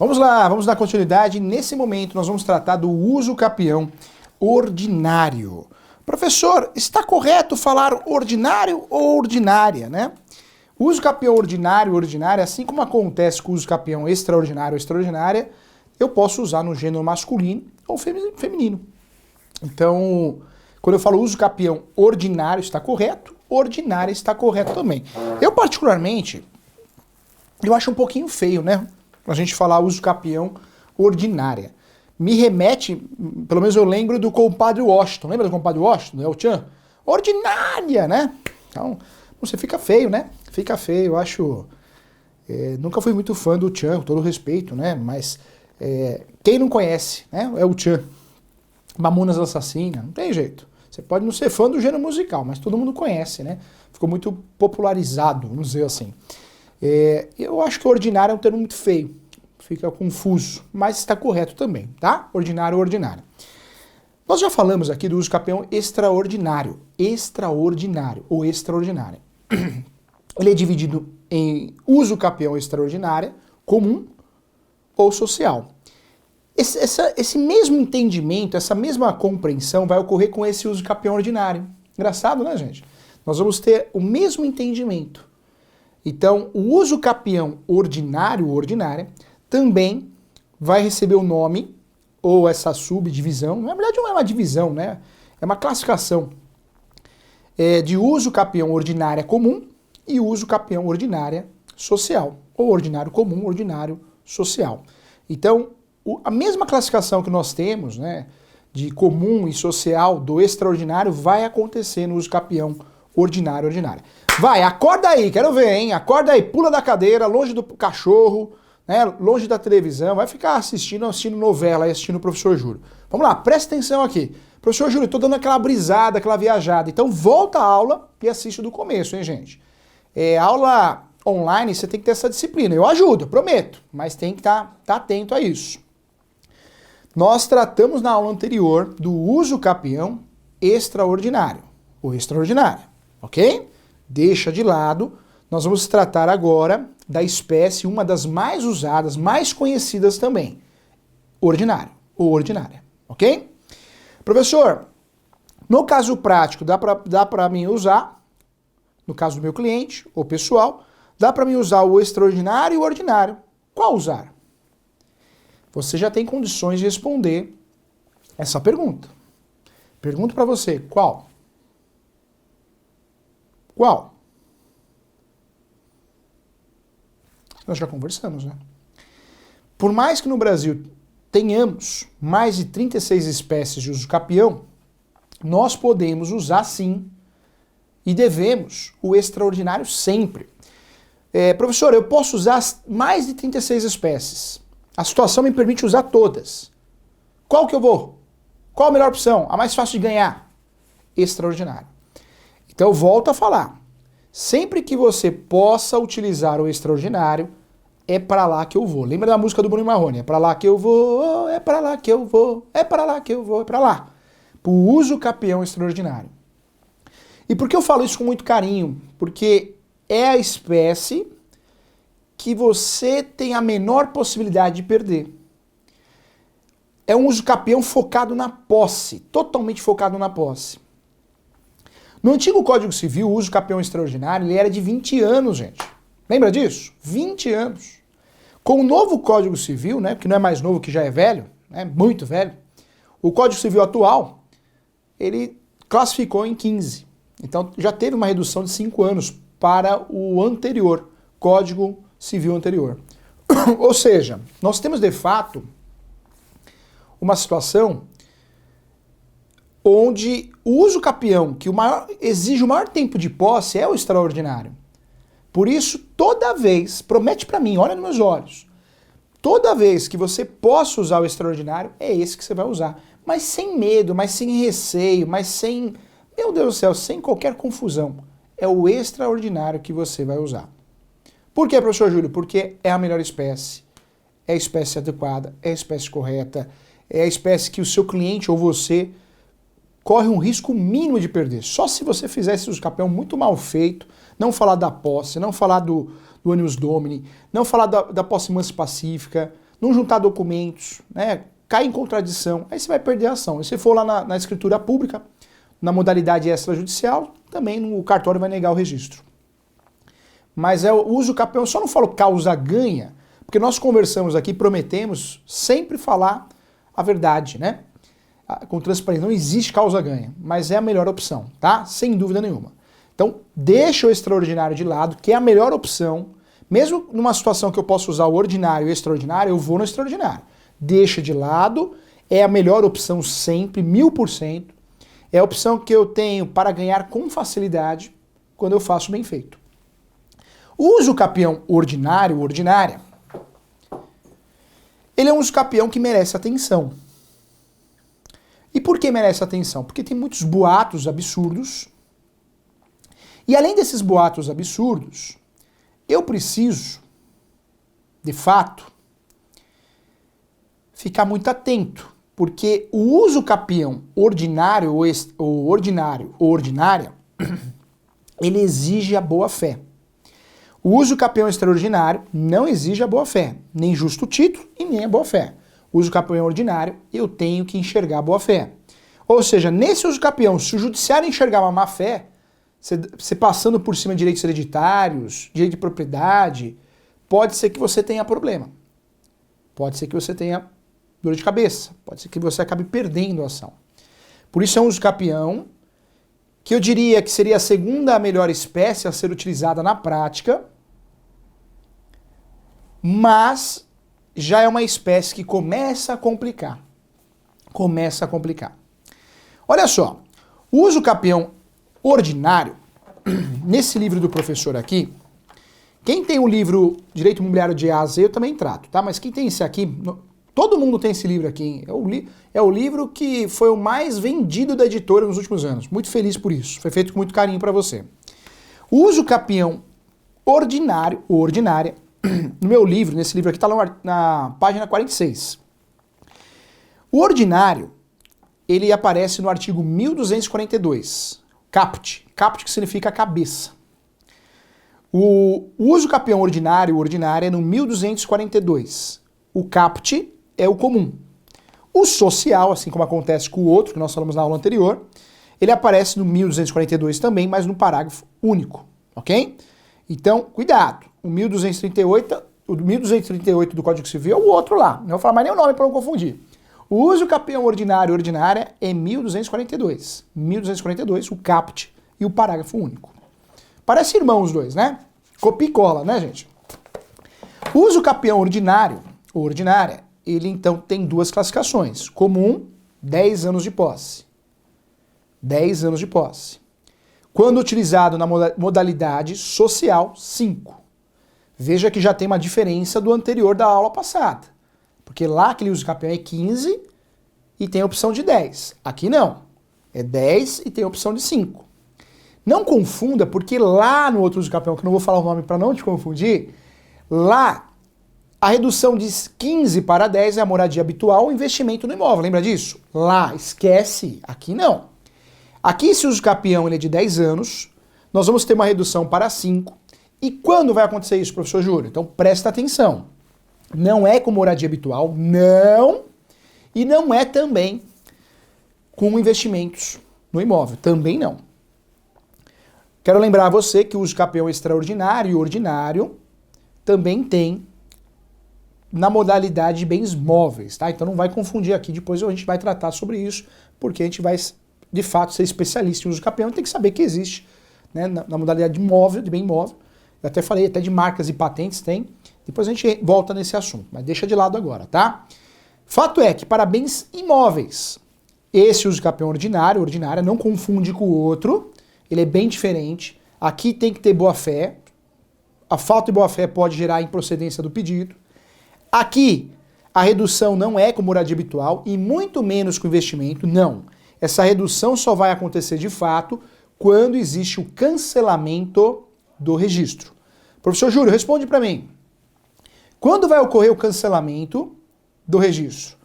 Vamos lá, vamos dar continuidade. Nesse momento nós vamos tratar do uso capião ordinário. Professor, está correto falar ordinário ou ordinária, né? O uso capião ordinário, ordinária, assim como acontece com o uso capião extraordinário ou extraordinária, eu posso usar no gênero masculino ou feminino. Então, quando eu falo uso capião ordinário está correto, ordinária está correto também. Eu particularmente, eu acho um pouquinho feio, né? A gente falar uso capião ordinária. Me remete, pelo menos eu lembro do compadre Washington. Lembra do compadre Washington, El Chan? Ordinária, né? Então, você fica feio, né? Fica feio, eu acho... nunca fui muito fã do Chan, com todo respeito, né? Mas quem não conhece, né? É o Chan. Mamonas Assassina, não tem jeito. Você pode não ser fã do gênero musical, mas todo mundo conhece, né? Ficou muito popularizado, vamos dizer assim. Eu acho que ordinário é um termo muito feio, fica confuso, mas está correto também, tá? Ordinário ou ordinária. Nós já falamos aqui do uso capião extraordinário, ou extraordinária. Ele é dividido em uso capião extraordinária, comum ou social. Esse mesmo entendimento, essa mesma compreensão vai ocorrer com esse uso capião ordinário. Engraçado, né, gente? Nós vamos ter o mesmo entendimento. Então, o uso capião ordinário ou ordinária também vai receber o nome, ou essa subdivisão, na verdade não é uma divisão, né? É uma classificação de uso capião ordinária comum e uso capião ordinária social, ou ordinário comum, ordinário social. Então, a mesma classificação que nós temos, né, de comum e social do extraordinário vai acontecer no uso capião ordinário, ordinária. Vai, acorda aí, quero ver, hein? Acorda aí, pula da cadeira, longe do cachorro, né? Longe da televisão, vai ficar assistindo novela e assistindo o professor Júlio. Vamos lá, presta atenção aqui. Professor Júlio, tô dando aquela brisada, aquela viajada. Então volta a aula e assiste do começo, hein, gente? Aula online, você tem que ter essa disciplina. Eu ajudo, prometo, mas tem que estar atento a isso. Nós tratamos na aula anterior do uso capião extraordinário, ou extraordinária, ok? Deixa de lado, nós vamos tratar agora da espécie, uma das mais usadas, mais conhecidas também, ordinário, ou ordinária, ok? Professor, no caso prático, dá para mim usar, no caso do meu cliente, ou pessoal, dá para mim usar o extraordinário e o ordinário. Qual usar? Você já tem condições de responder essa pergunta. Pergunto para você, qual? Qual? Nós já conversamos, né? Por mais que no Brasil tenhamos mais de 36 espécies de uso capião, nós podemos usar sim e devemos o extraordinário sempre. Professor, eu posso usar mais de 36 espécies. A situação me permite usar todas. Qual que eu vou? Qual a melhor opção? A mais fácil de ganhar? Extraordinário. Então eu volto a falar. Sempre que você possa utilizar o extraordinário, é para lá que eu vou. Lembra da música do Bruno Marrone? É para lá que eu vou, é para lá que eu vou, é para lá que eu vou, é para lá. Para o uso capião extraordinário. E por que eu falo isso com muito carinho? Porque é a espécie que você tem a menor possibilidade de perder. É um uso capião focado na posse, totalmente focado na posse. No antigo Código Civil, o uso capião extraordinário ele era de 20 anos, gente. Lembra disso? 20 anos. Com o novo Código Civil, né, que não é mais novo, que já é velho, né, muito velho, o Código Civil atual, ele classificou em 15. Então já teve uma redução de 5 anos para o anterior, Código Civil anterior. Ou seja, nós temos de fato uma situação onde o uso capião, que exige o maior tempo de posse, é o extraordinário. Por isso, toda vez, promete para mim, olha nos meus olhos, toda vez que você possa usar o extraordinário, é esse que você vai usar. Mas sem medo, mas sem receio, mas sem, meu Deus do céu, sem qualquer confusão. É o extraordinário que você vai usar. Por quê, professor Júlio? Porque é a melhor espécie, é a espécie adequada, é a espécie correta, é a espécie que o seu cliente ou você corre um risco mínimo de perder. Só se você fizer esse uso capião muito mal feito, não falar da posse, não falar do animus domini, não falar da posse mansa pacífica, não juntar documentos, né? Cai em contradição, aí você vai perder a ação. E se for lá na escritura pública, na modalidade extrajudicial, também o cartório vai negar o registro. Mas o uso capião, eu só não falo causa-ganha, porque nós conversamos aqui, prometemos sempre falar a verdade, né? Com transparência, não existe causa-ganha, mas é a melhor opção, tá? Sem dúvida nenhuma. Então, deixa o extraordinário de lado, que é a melhor opção. Mesmo numa situação que eu posso usar o ordinário e o extraordinário, eu vou no extraordinário. Deixa de lado, é a melhor opção sempre, 1000%. É a opção que eu tenho para ganhar com facilidade quando eu faço bem feito. O uso capião ordinário, ordinária, ele é um uso capião que merece atenção. E por que merece atenção? Porque tem muitos boatos absurdos. E além desses boatos absurdos, eu preciso, de fato, ficar muito atento. Porque o uso capião ordinário ou ordinário ou ordinária, ele exige a boa-fé. O uso capião extraordinário não exige a boa-fé, nem justo título e nem a boa-fé. O uso capião ordinário, eu tenho que enxergar a boa-fé. Ou seja, nesse uso capião, se o judiciário enxergar uma má-fé, você passando por cima de direitos hereditários, direito de propriedade, pode ser que você tenha problema. Pode ser que você tenha dor de cabeça. Pode ser que você acabe perdendo a ação. Por isso é um uso capião que eu diria que seria a segunda melhor espécie a ser utilizada na prática, mas já é uma espécie que começa a complicar. Começa a complicar. Olha só, o uso capião ordinário, nesse livro do professor aqui, quem tem o livro Direito Imobiliário de A a Z, eu também trato, tá? Mas quem tem esse aqui, todo mundo tem esse livro aqui, hein? É o livro que foi o mais vendido da editora nos últimos anos. Muito feliz por isso, foi feito com muito carinho para você. O uso capião ordinário, ou ordinária, no meu livro, nesse livro aqui, está lá na página 46. O ordinário, ele aparece no artigo 1242. Caput. Caput que significa cabeça. O uso capião ordinário, ordinária, é no 1242. O caput é o comum. O social, assim como acontece com o outro, que nós falamos na aula anterior, ele aparece no 1242 também, mas no parágrafo único, ok? Então, cuidado. O 1238 do Código Civil é o outro lá. Não vou falar mais nem o nome para não confundir. O uso capião ordinário, ordinária, é 1242. 1242, o caput e o parágrafo único. Parece irmão os dois, né? Copia e cola, né, gente? O uso capião ordinário, ou ordinária, ele então tem duas classificações. Comum, 10 anos de posse. 10 anos de posse. Quando utilizado na modalidade social, 5. Veja que já tem uma diferença do anterior da aula passada. Porque lá aquele uso capião é 15 e tem a opção de 10. Aqui não. É 10 e tem a opção de 5. Não confunda, porque lá no outro uso capião, que eu não vou falar o nome para não te confundir, lá a redução de 15 para 10 é a moradia habitual ou investimento no imóvel. Lembra disso? Lá, esquece. Aqui não. Aqui esse uso capião ele é de 10 anos, nós vamos ter uma redução para 5. E quando vai acontecer isso, professor Júlio? Então presta atenção. Não é com moradia habitual, não. E não é também com investimentos no imóvel, também não. Quero lembrar a você que o uso capião extraordinário e ordinário também tem na modalidade de bens móveis, tá? Então não vai confundir aqui, depois a gente vai tratar sobre isso, porque a gente vai, de fato, ser especialista em uso capião e tem que saber que existe, né, na modalidade de móvel, de bem móvel. Eu até falei até de marcas e patentes, tem. Depois a gente volta nesse assunto, mas deixa de lado agora, tá? Fato é que para bens imóveis, esse uso capião ordinário, ordinária, não confunde com o outro, ele é bem diferente. Aqui tem que ter boa-fé. A falta de boa-fé pode gerar improcedência do pedido. Aqui, a redução não é com moradia habitual e muito menos com investimento, não. Essa redução só vai acontecer de fato quando existe o cancelamento do registro. Professor Júlio, responde para mim. Quando vai ocorrer o cancelamento do registro?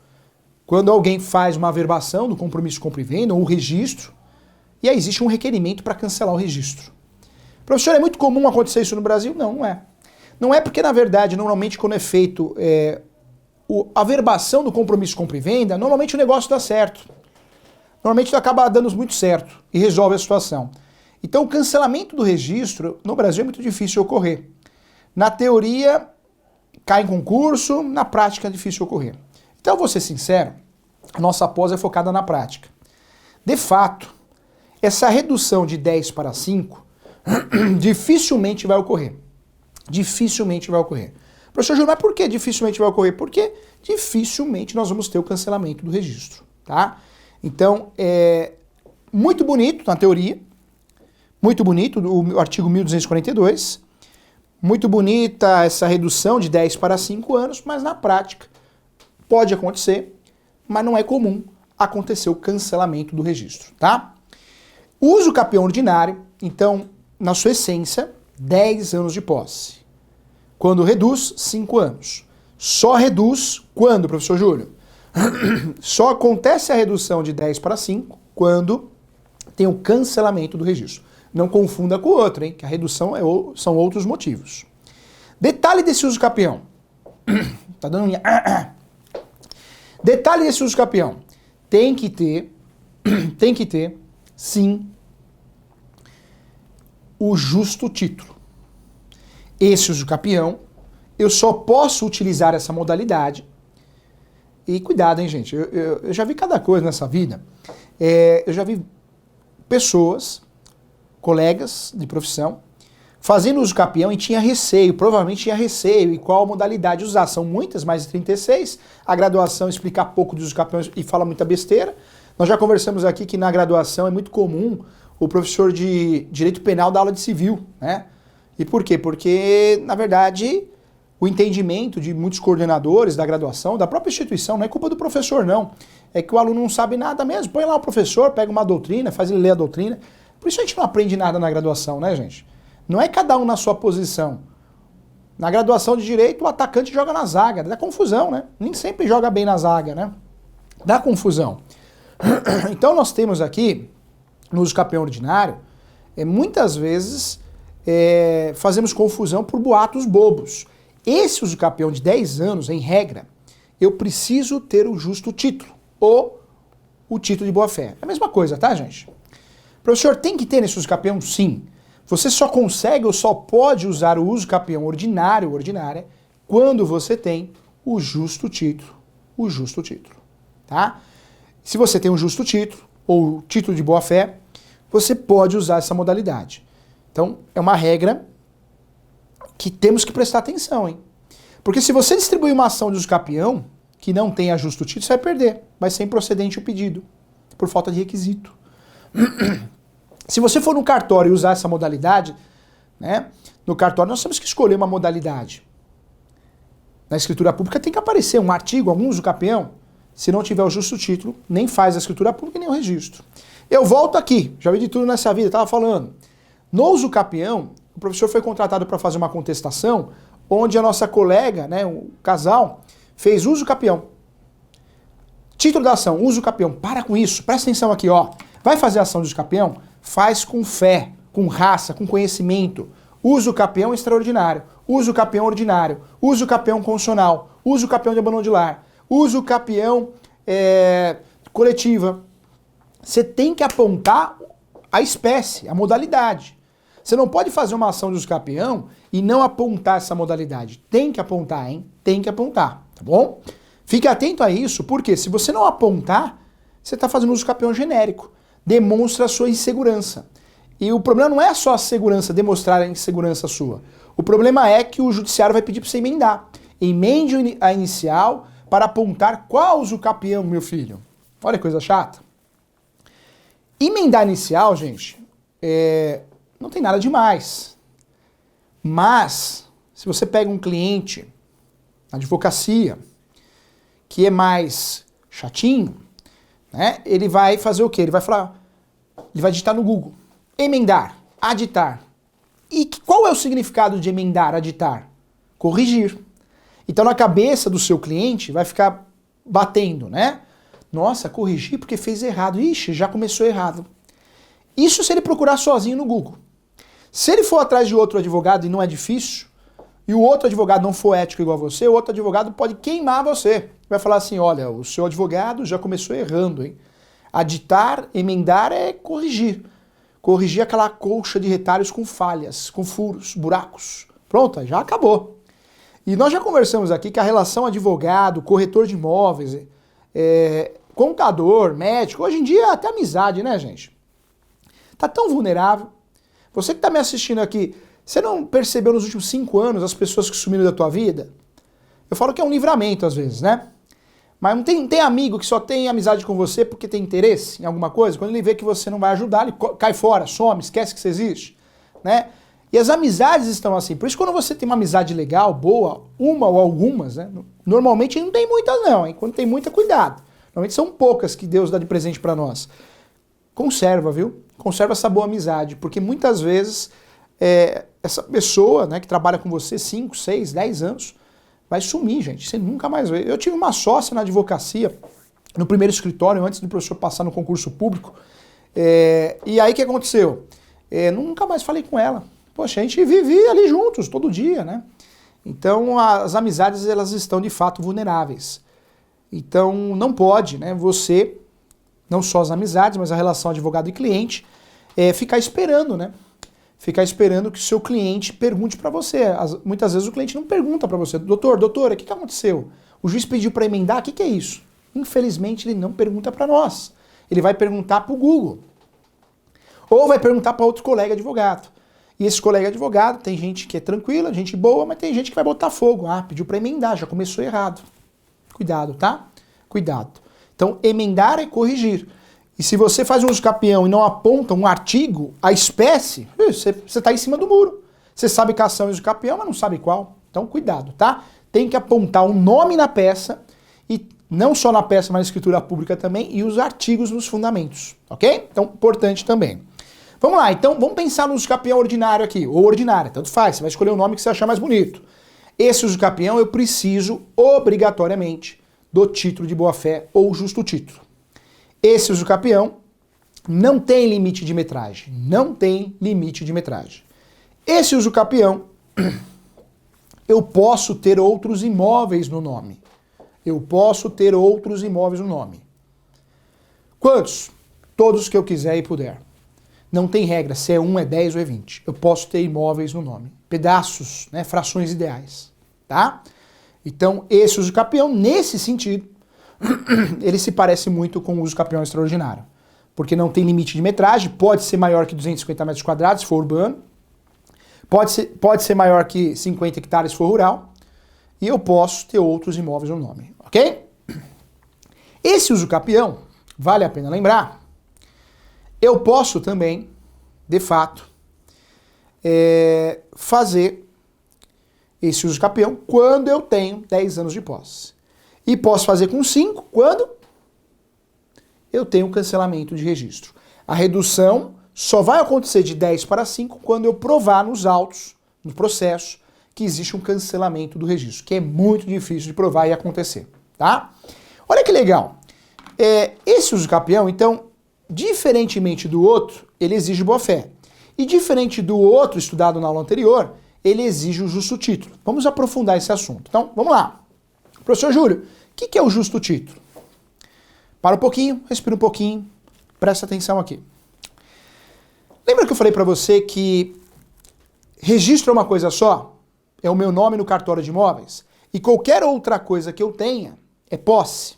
Quando alguém faz uma averbação do compromisso de compra e venda ou o registro, e aí existe um requerimento para cancelar o registro. Professor, é muito comum acontecer isso no Brasil? Não, não é. Não é porque, na verdade, normalmente quando é feito a averbação do compromisso de compra e venda, normalmente o negócio dá certo. Normalmente acaba dando muito certo e resolve a situação. Então o cancelamento do registro no Brasil é muito difícil de ocorrer. Na teoria, cai em concurso, na prática é difícil de ocorrer. Então, eu vou ser sincero, a nossa pós é focada na prática. De fato, essa redução de 10 para 5 dificilmente vai ocorrer. Dificilmente vai ocorrer. Professor Júlio, mas por que dificilmente vai ocorrer? Porque dificilmente nós vamos ter o cancelamento do registro, tá? Então, é muito bonito na teoria, muito bonito o artigo 1242, muito bonita essa redução de 10 para 5 anos, mas na prática pode acontecer, mas não é comum acontecer o cancelamento do registro, tá? O uso capião ordinário, então, na sua essência, 10 anos de posse. Quando reduz, 5 anos. Só reduz quando, professor Júlio? Só acontece a redução de 10 para 5 quando tem o cancelamento do registro. Não confunda com o outro, hein? Que a redução são outros motivos. Detalhe desse uso capião. Tá dando unha. Detalhe desse uso capião. Tem que ter, sim, o justo título. Esse uso capião, eu só posso utilizar essa modalidade. E cuidado, hein, gente? Eu já vi cada coisa nessa vida. Eu já vi pessoas, colegas de profissão, fazendo uso capião e tinha receio, provavelmente tinha receio, e qual modalidade usar. São muitas, mais de 36. A graduação explica pouco de uso capião e fala muita besteira. Nós já conversamos aqui que na graduação é muito comum o professor de direito penal dar aula de civil, né? E por quê? Porque, na verdade, o entendimento de muitos coordenadores da graduação, da própria instituição, não é culpa do professor, não. É que o aluno não sabe nada mesmo. Põe lá o professor, pega uma doutrina, faz ele ler a doutrina. Por isso a gente não aprende nada na graduação, né, gente? Não é cada um na sua posição. Na graduação de direito, o atacante joga na zaga. Dá confusão, né? Nem sempre joga bem na zaga, né? Dá confusão. Então nós temos aqui, no uso capião ordinário, muitas vezes fazemos confusão por boatos bobos. Esse uso capião de 10 anos, em regra, eu preciso ter o justo título, ou o título de boa-fé. É a mesma coisa, tá, gente? Professor, tem que ter nesse uso capião? Sim. Você só consegue ou só pode usar o uso capião ordinário, ordinária, quando você tem o justo título. O justo título, tá? Se você tem um justo título, ou título de boa-fé, você pode usar essa modalidade. Então, é uma regra que temos que prestar atenção, hein? Porque se você distribuir uma ação de uso capião que não tenha justo título, você vai perder. Vai ser improcedente o pedido, por falta de requisito. Se você for no cartório e usar essa modalidade, né? No cartório nós temos que escolher uma modalidade. Na escritura pública tem que aparecer um artigo, algum uso capião. Se não tiver o justo título, nem faz a escritura pública nem o registro. Eu volto aqui, já vi de tudo nessa vida, estava falando. No uso capião, o professor foi contratado para fazer uma contestação, onde a nossa colega, né, o casal, fez uso capião. Título da ação, uso capião. Para com isso, presta atenção aqui, ó. Vai fazer a ação de uso capião? Faz com fé, com raça, com conhecimento. Uso capião extraordinário, uso capião ordinário, uso capião constitucional, uso capião de abandono de lar, uso capião coletiva. Você tem que apontar a espécie, a modalidade. Você não pode fazer uma ação de uso capião e não apontar essa modalidade. Tem que apontar, hein? Tem que apontar, tá bom? Fique atento a isso, porque se você não apontar, você está fazendo uso capião genérico. Demonstra a sua insegurança. E o problema não é só a segurança, demonstrar a insegurança sua. O problema é que o judiciário vai pedir para você emendar. Emende a inicial para apontar qual uso capião, meu filho. Olha que coisa chata. Emendar inicial, gente, não tem nada demais. Mas, se você pega um cliente na advocacia que é mais chatinho, né, ele vai fazer o quê? Ele vai digitar no Google. Emendar, aditar. E qual é o significado de emendar, aditar? Corrigir. Então, na cabeça do seu cliente, vai ficar batendo, né? Nossa, corrigir porque fez errado. Ixi, já começou errado. Isso se ele procurar sozinho no Google. Se ele for atrás de outro advogado, e não é difícil, e o outro advogado não for ético igual a você, o outro advogado pode queimar você. Vai falar assim, olha, o seu advogado já começou errando, hein? Aditar, emendar é corrigir. Corrigir aquela colcha de retalhos com falhas, com furos, buracos. Pronto, já acabou. E nós já conversamos aqui que a relação advogado, corretor de imóveis, contador, médico, hoje em dia até amizade, né, gente? Tá tão vulnerável. Você que tá me assistindo aqui, você não percebeu nos últimos 5 anos as pessoas que sumiram da tua vida? Eu falo que é um livramento às vezes, né? Mas não tem amigo que só tem amizade com você porque tem interesse em alguma coisa? Quando ele vê que você não vai ajudar, ele cai fora, some, esquece que você existe, né? E as amizades estão assim. Por isso quando você tem uma amizade legal, boa, uma ou algumas, né? Normalmente não tem muitas não, hein? Quando tem muita, cuidado. Normalmente são poucas que Deus dá de presente para nós. Conserva, viu? Conserva essa boa amizade, porque muitas vezes essa pessoa, né, que trabalha com você 5, 6, 10 anos, vai sumir, gente. Você nunca mais vê. Eu tive uma sócia na advocacia, no primeiro escritório, antes do professor passar no concurso público. E aí o que aconteceu? Nunca mais falei com ela. Poxa, a gente vivia ali juntos, todo dia, né? Então as amizades, elas estão de fato vulneráveis. Então não pode, né, você, não só as amizades, mas a relação advogado e cliente, ficar esperando, né? Ficar esperando que o seu cliente pergunte para você. Muitas vezes o cliente não pergunta para você, doutora, o que aconteceu? O juiz pediu para emendar, o que é isso? Infelizmente ele não pergunta para nós. Ele vai perguntar para o Google. Ou vai perguntar para outro colega advogado. E esse colega advogado, tem gente que é tranquila, gente boa, mas tem gente que vai botar fogo. Pediu para emendar, já começou errado. Cuidado, tá? Cuidado. Então, emendar é corrigir. E se você faz um uso capião e não aponta um artigo, a espécie, você está em cima do muro. Você sabe que a ação é uso capião, mas não sabe qual. Então, cuidado, tá? Tem que apontar um nome na peça, e não só na peça, mas na escritura pública também, e os artigos nos fundamentos, ok? Então, importante também. Vamos lá, então, vamos pensar no uso capião ordinário aqui, ou ordinária, tanto faz, você vai escolher o nome que você achar mais bonito. Esse uso capião eu preciso, obrigatoriamente, do título de boa-fé ou justo título. Esse uso capião não tem limite de metragem. Não tem limite de metragem. Esse uso capião, eu posso ter outros imóveis no nome. Eu posso ter outros imóveis no nome. Quantos? Todos que eu quiser e puder. Não tem regra, se é 1, é 10 ou é 20. Eu posso ter imóveis no nome. Pedaços, né, frações ideais. Tá? Então, esse uso capião, nesse sentido, ele se parece muito com o uso capião extraordinário. Porque não tem limite de metragem, pode ser maior que 250 metros quadrados, se for urbano. Pode ser maior que 50 hectares, se for rural. E eu posso ter outros imóveis no nome, ok? Esse uso capião, vale a pena lembrar, eu posso também, de fato, fazer esse uso capião quando eu tenho 10 anos de posse. E posso fazer com 5 quando eu tenho cancelamento de registro. A redução só vai acontecer de 10 para 5 quando eu provar nos autos, no processo, que existe um cancelamento do registro, que é muito difícil de provar e acontecer, tá? Olha que legal. Esse uso capião, então, diferentemente do outro, ele exige boa-fé. E diferente do outro estudado na aula anterior, ele exige o justo título. Vamos aprofundar esse assunto. Então, vamos lá. Professor Júlio, o que é o justo título? Para um pouquinho, respira um pouquinho, presta atenção aqui. Lembra que eu falei para você que registro é uma coisa só? É o meu nome no cartório de imóveis? E qualquer outra coisa que eu tenha é posse.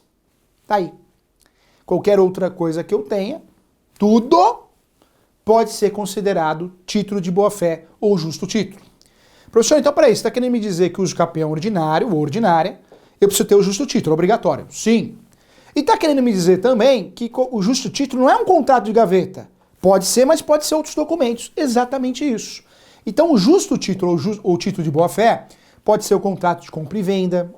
Tá aí. Qualquer outra coisa que eu tenha, tudo pode ser considerado título de boa-fé ou justo título. Professor, então peraí, você está querendo me dizer que o uso capião ordinário ou ordinária, eu preciso ter o justo título, obrigatório? Sim. E está querendo me dizer também que o justo título não é um contrato de gaveta. Pode ser, mas pode ser outros documentos. Exatamente isso. Então o justo título ou título de boa-fé pode ser o contrato de compra e venda,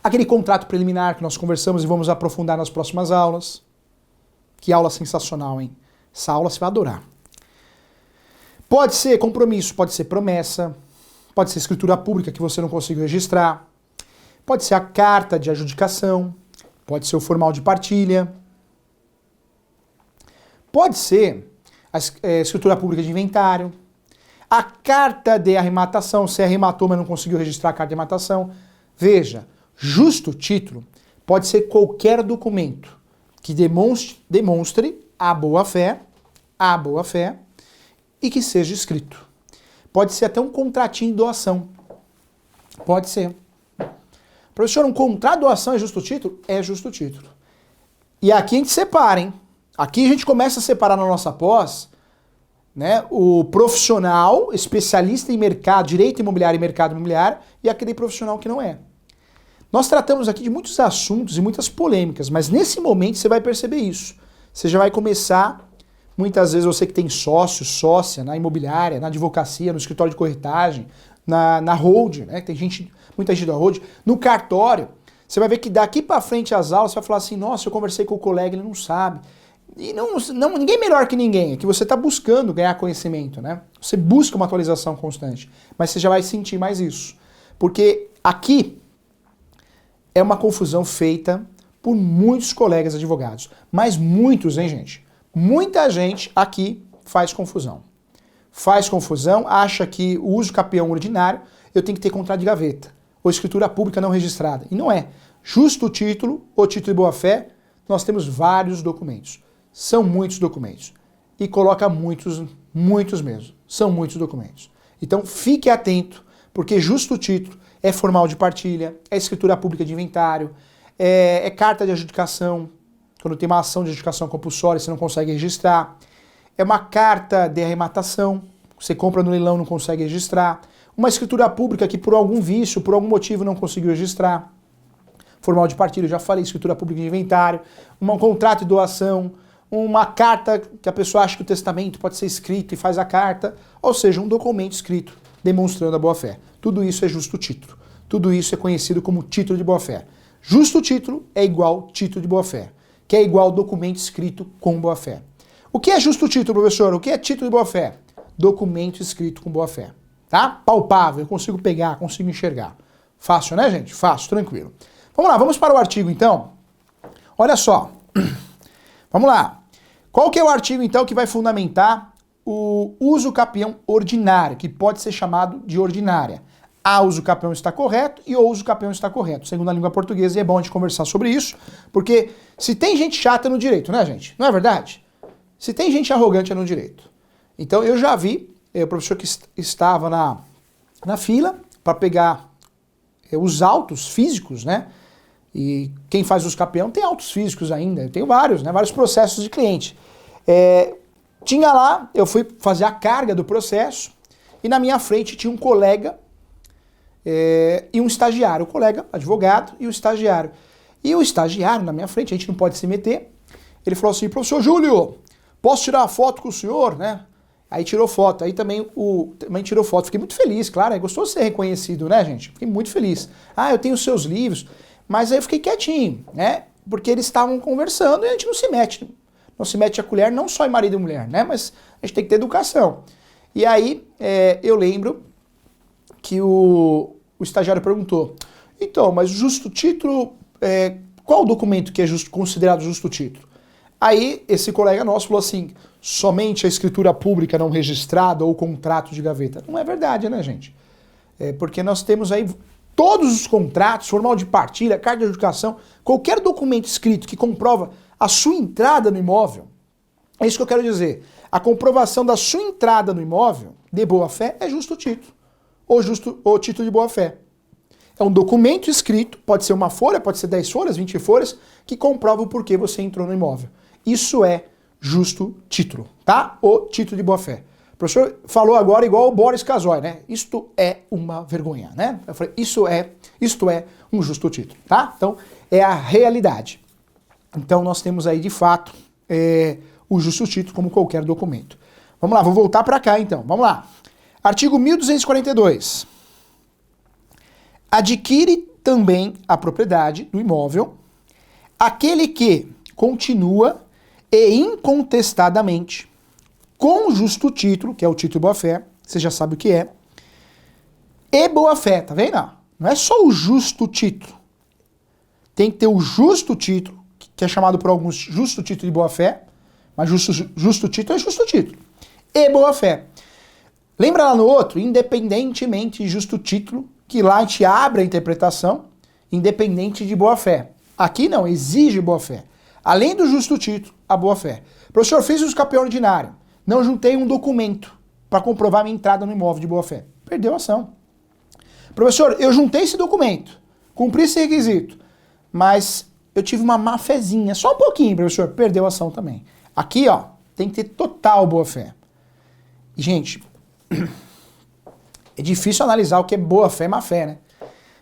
aquele contrato preliminar que nós conversamos e vamos aprofundar nas próximas aulas. Que aula sensacional, hein? Essa aula você vai adorar. Pode ser compromisso, pode ser promessa, pode ser escritura pública que você não conseguiu registrar, pode ser a carta de adjudicação, pode ser o formal de partilha, pode ser a escritura pública de inventário, A carta de arrematação, você arrematou, mas não conseguiu registrar a carta de arrematação. Veja, justo título pode ser qualquer documento que demonstre a boa-fé e que seja escrito. Pode ser até um contratinho de doação. Pode ser. Professor, um contrato de doação é justo título? É justo título. E aqui a gente separa, hein? Aqui a gente começa a separar na nossa pós, né, o profissional, especialista em mercado, direito imobiliário e mercado imobiliário, e aquele profissional que não é. Nós tratamos aqui de muitos assuntos e muitas polêmicas, mas nesse momento você vai perceber isso. Você já vai começar, muitas vezes você que tem sócio, sócia na imobiliária, na advocacia, no escritório de corretagem, na hold, né? Tem gente, muita gente da hold, no cartório. Você vai ver que daqui para frente as aulas, você vai falar assim, nossa, eu conversei com o colega, ele não sabe. E ninguém é melhor que ninguém, é que você está buscando ganhar conhecimento, né? Você busca uma atualização constante, mas você já vai sentir mais isso. Porque aqui é uma confusão feita por muitos colegas advogados. Mas muitos, hein, gente? Muita gente aqui faz confusão. Faz confusão, acha que o uso capião ordinário eu tenho que ter contrato de gaveta ou escritura pública não registrada. E não é. Justo título ou título de boa-fé, nós temos vários documentos. São muitos documentos. E coloca muitos mesmo. São muitos documentos. Então fique atento, porque justo título é formal de partilha, é escritura pública de inventário, é carta de adjudicação, quando tem uma ação de adjudicação compulsória você não consegue registrar, é uma carta de arrematação, você compra no leilão e não consegue registrar, uma escritura pública que por algum vício, por algum motivo não conseguiu registrar, formal de partilha, eu já falei, escritura pública de inventário, um contrato de doação, uma carta que a pessoa acha que o testamento pode ser escrito e faz a carta, ou seja, um documento escrito demonstrando a boa-fé. Tudo isso é justo título. Tudo isso é conhecido como título de boa-fé. Justo título é igual título de boa-fé, que é igual documento escrito com boa-fé. O que é justo título, professor? O que é título de boa-fé? Documento escrito com boa-fé. Tá? Palpável, eu consigo pegar, consigo enxergar. Fácil, né, gente? Fácil, tranquilo. Vamos lá, vamos para o artigo, então. Olha só. Vamos lá. Qual que é o artigo, então, que vai fundamentar o uso capião ordinário, que pode ser chamado de ordinária? A uso capião está correto e o uso capião está correto, segundo a língua portuguesa, e é bom a gente conversar sobre isso, porque se tem gente chata no direito, né, gente? Não é verdade? Se tem gente arrogante é no direito. Então eu já vi o professor que estava na fila para pegar os autos físicos, né? E quem faz os capião tem autos físicos ainda, eu tenho vários, né? Vários processos de cliente. Tinha lá, eu fui fazer a carga do processo e na minha frente tinha um colega e um estagiário, o colega advogado e o estagiário. E o estagiário na minha frente, a gente não pode se meter, ele falou assim, professor Júlio, posso tirar uma foto com o senhor, né? Aí tirou foto, aí também tirou foto, fiquei muito feliz, claro, é gostoso ser reconhecido, né, gente? Fiquei muito feliz. Ah, eu tenho os seus livros, mas aí eu fiquei quietinho, né? Porque eles estavam conversando e a gente não se mete. Não se mete a colher, não só em marido e mulher, né? Mas a gente tem que ter educação. E aí eu lembro que o estagiário perguntou, então, mas o justo título, qual o documento que é considerado justo título? Aí esse colega nosso falou assim, somente a escritura pública não registrada ou contrato de gaveta. Não é verdade, né, gente? Porque nós temos aí todos os contratos, formal de partilha, carta de adjudicação, qualquer documento escrito que comprova a sua entrada no imóvel, é isso que eu quero dizer. A comprovação da sua entrada no imóvel de boa-fé é justo título, ou título de boa-fé. É um documento escrito, pode ser uma folha, pode ser 10 folhas, 20 folhas, que comprova o porquê você entrou no imóvel. Isso é justo título, tá? O título de boa-fé. O professor falou agora igual o Boris Casoy, né? Isto é uma vergonha, né? Eu falei, isto é um justo título, tá? Então, é a realidade. Então, nós temos aí, de fato, o justo título como qualquer documento. Vamos lá, vou voltar para cá, então. Vamos lá. Artigo 1242. Adquire também a propriedade do imóvel aquele que continua e incontestadamente com justo título, que é o título de boa-fé, você já sabe o que é, e boa-fé, tá vendo? Não é só o justo título. Tem que ter o justo título, que é chamado por alguns justo título de boa-fé, mas justo título é justo título. E boa-fé. Lembra lá no outro? Independentemente de justo título, que lá a gente abre a interpretação, independente de boa-fé. Aqui não, exige boa-fé. Além do justo título, a boa-fé. Professor, fiz o campeão ordinário. Não juntei um documento para comprovar minha entrada no imóvel de boa-fé. Perdeu a ação. Professor, eu juntei esse documento, cumpri esse requisito, mas eu tive uma má-fézinha, só um pouquinho, professor, perdeu a ação também. Aqui, ó, tem que ter total boa-fé. E, gente, é difícil analisar o que é boa-fé e má-fé, né?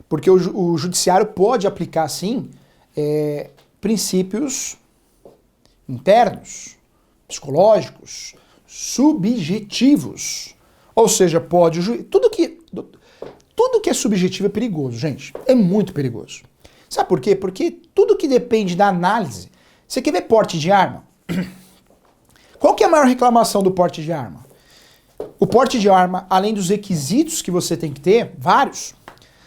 Porque o judiciário pode aplicar, sim, princípios internos, psicológicos, subjetivos. Ou seja, pode o juiz... Tudo que é subjetivo é perigoso, gente. É muito perigoso. Sabe por quê? Porque tudo que depende da análise... Você quer ver porte de arma? Qual que é a maior reclamação do porte de arma? O porte de arma, além dos requisitos que você tem que ter, vários,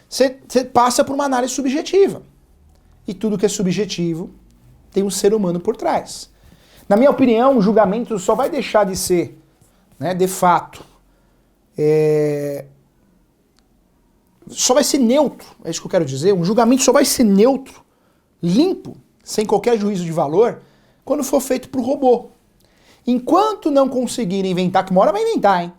você passa por uma análise subjetiva. E tudo que é subjetivo tem um ser humano por trás. Na minha opinião, o julgamento só vai deixar de ser, né, de fato, só vai ser neutro, é isso que eu quero dizer. Um julgamento só vai ser neutro, limpo, sem qualquer juízo de valor, quando for feito por robô. Enquanto não conseguirem inventar, que uma hora vai inventar, hein?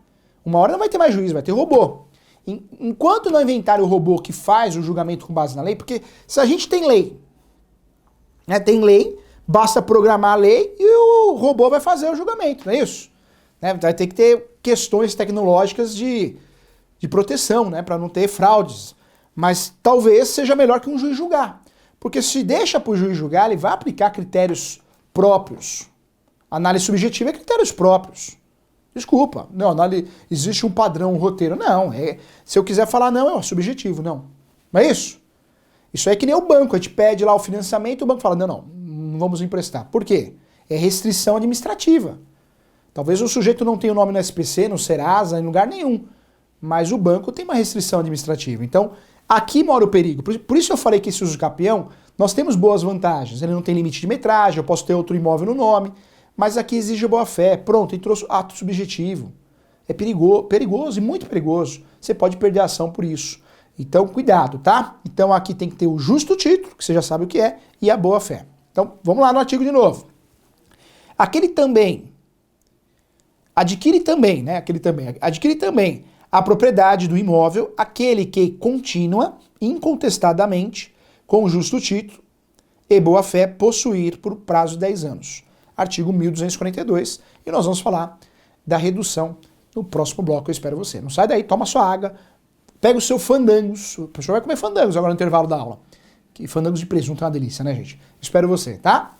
Uma hora não vai ter mais juiz, vai ter robô. Enquanto não inventarem o robô que faz o julgamento com base na lei, porque se a gente tem lei, né, tem lei, basta programar a lei e o robô vai fazer o julgamento, não é isso? Né, vai ter que ter questões tecnológicas de proteção, né, para não ter fraudes. Mas talvez seja melhor que um juiz julgar. Porque se deixa para o juiz julgar, ele vai aplicar critérios próprios. Análise subjetiva é critérios próprios. Desculpa, não, existe um padrão, um roteiro. Não, se eu quiser falar não, é subjetivo, não. Não é isso? Isso é que nem o banco, a gente pede lá o financiamento e o banco fala, não vamos emprestar. Por quê? É restrição administrativa. Talvez o sujeito não tenha o nome no SPC, no Serasa, em lugar nenhum. Mas o banco tem uma restrição administrativa. Então, aqui mora o perigo. Por isso eu falei que esse uso capião, nós temos boas vantagens. Ele não tem limite de metragem, eu posso ter outro imóvel no nome. Mas aqui exige boa-fé. Pronto, entrou ato subjetivo. É perigoso e muito perigoso. Você pode perder a ação por isso. Então, cuidado, tá? Então, aqui tem que ter o justo título, que você já sabe o que é, e a boa-fé. Então, vamos lá no artigo de novo. Adquire também a propriedade do imóvel, aquele que continua, incontestadamente, com justo título e boa-fé, possuir por prazo de 10 anos. Artigo 1242, e nós vamos falar da redução no próximo bloco. Eu espero você. Não sai daí, toma sua água, pega o seu fandangos. O professor vai comer fandangos agora no intervalo da aula. Que fandangos de presunto é uma delícia, né, gente? Espero você, tá?